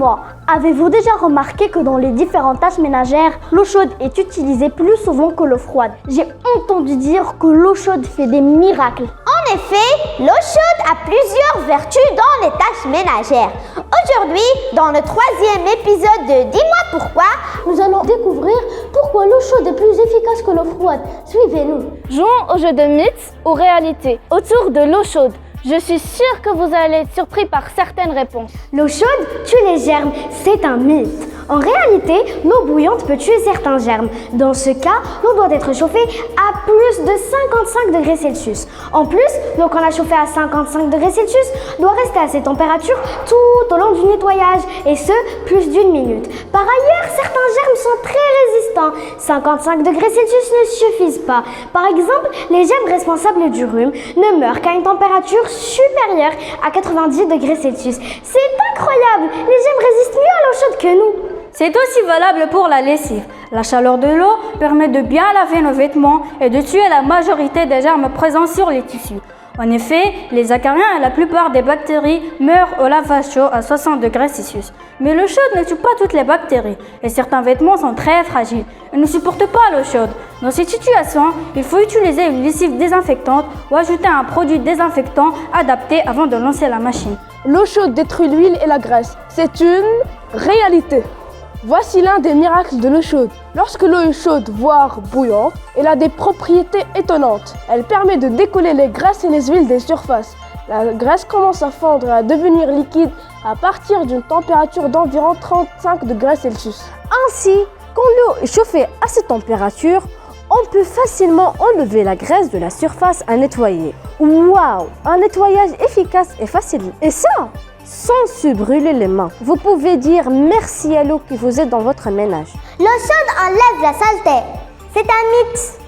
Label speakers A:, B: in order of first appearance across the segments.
A: froid. Avez-vous déjà remarqué que dans les différentes tâches ménagères, l'eau chaude est utilisée plus souvent que l'eau froide? J'ai entendu dire que l'eau chaude fait des miracles.
B: En effet, l'eau chaude a plusieurs vertus dans les tâches ménagères. Aujourd'hui, dans le 3e épisode de Dis-moi pourquoi,
A: nous allons découvrir pourquoi l'eau chaude est plus efficace que l'eau froide. Suivez-nous.
C: Jouons au jeu de mythes ou réalité autour de l'eau chaude. Je suis sûre que vous allez être surpris par certaines réponses.
A: L'eau chaude tue les germes, c'est un mythe. En réalité, l'eau bouillante peut tuer certains germes. Dans ce cas, l'eau doit être chauffée à plus de 55 degrés Celsius. En plus, l'eau qu'on a chauffée à 55 degrés Celsius doit rester à cette température tout au long du nettoyage, et ce, plus d'1 minute. Par ailleurs, certains germes sont très résistants. 55 degrés Celsius ne suffisent pas. Par exemple, les germes responsables du rhume ne meurent qu'à une température supérieure à 90 degrés Celsius. C'est incroyable! Les germes résistent mieux à l'eau chaude que nous.
D: C'est aussi valable pour la lessive. La chaleur de l'eau permet de bien laver nos vêtements et de tuer la majorité des germes présents sur les tissus. En effet, les acariens et la plupart des bactéries meurent au lavage chaud à 60 degrés Celsius. Mais l'eau chaude ne tue pas toutes les bactéries et certains vêtements sont très fragiles et ne supportent pas l'eau chaude. Dans cette situation, il faut utiliser une lessive désinfectante ou ajouter un produit désinfectant adapté avant de lancer la machine.
E: L'eau chaude détruit l'huile et la graisse. C'est une réalité. Voici l'un des miracles de l'eau chaude. Lorsque l'eau est chaude, voire bouillante, elle a des propriétés étonnantes. Elle permet de décoller les graisses et les huiles des surfaces. La graisse commence à fondre et à devenir liquide à partir d'une température d'environ 35 degrés Celsius.
F: Ainsi, quand l'eau est chauffée à cette température, on peut facilement enlever la graisse de la surface à nettoyer. Waouh! Un nettoyage efficace et facile. Et ça, sans se brûler les mains. Vous pouvez dire merci à l'eau qui vous aide dans votre ménage.
B: l'eau chaude enlève la saleté. C'est un mythe.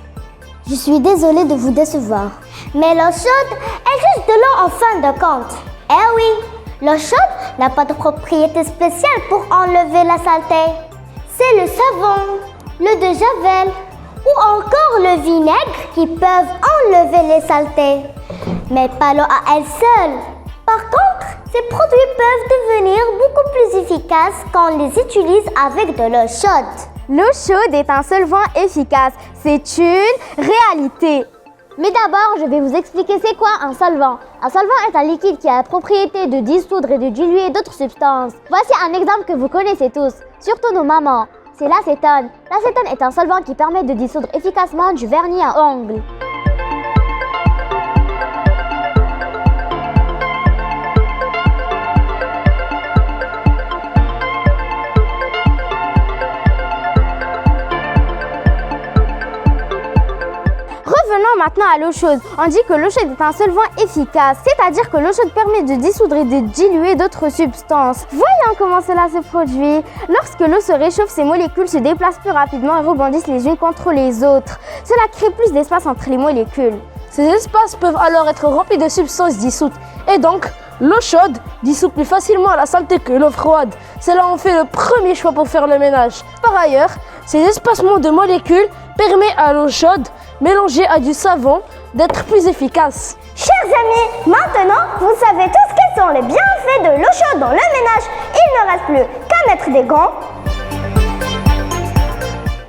A: Je suis désolée de vous décevoir.
B: Mais l'eau chaude est juste de l'eau en fin de compte. Eh oui, l'eau chaude n'a pas de propriété spéciale pour enlever la saleté. C'est le savon, le de javel ou encore le vinaigre qui peuvent enlever les saletés. Mais pas l'eau à elle seule. Par contre, ces produits peuvent devenir beaucoup plus efficaces quand on les utilise avec de l'eau chaude.
F: L'eau chaude est un solvant efficace. C'est une réalité.
A: Mais d'abord, je vais vous expliquer c'est quoi un solvant. Un solvant est un liquide qui a la propriété de dissoudre et de diluer d'autres substances. Voici un exemple que vous connaissez tous, surtout nos mamans. C'est l'acétone. L'acétone est un solvant qui permet de dissoudre efficacement du vernis à ongles.
F: Revenons maintenant à l'eau chaude. On dit que l'eau chaude est un solvant efficace, c'est-à-dire que l'eau chaude permet de dissoudre et de diluer d'autres substances. Voyons comment cela se produit. Lorsque l'eau se réchauffe, ces molécules se déplacent plus rapidement et rebondissent les unes contre les autres. Cela crée plus d'espace entre les molécules.
E: Ces espaces peuvent alors être remplis de substances dissoutes. Et donc, l'eau chaude dissout plus facilement la saleté que l'eau froide. C'est là où on fait le premier choix pour faire le ménage. Par ailleurs, ces espacements de molécules permettent à l'eau chaude mélangée à du savon d'être plus efficace.
B: Chers amis, maintenant, vous savez tous quels sont les bienfaits de l'eau chaude dans le ménage. Il ne reste plus qu'à mettre des gants,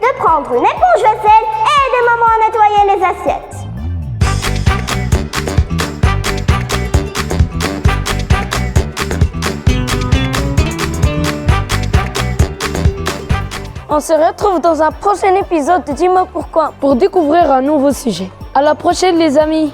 B: de prendre une éponge vaisselle et aider maman à nettoyer les assiettes.
D: On se retrouve dans un prochain épisode de Dis-moi pourquoi
E: Pour découvrir un nouveau sujet. À la prochaine les amis.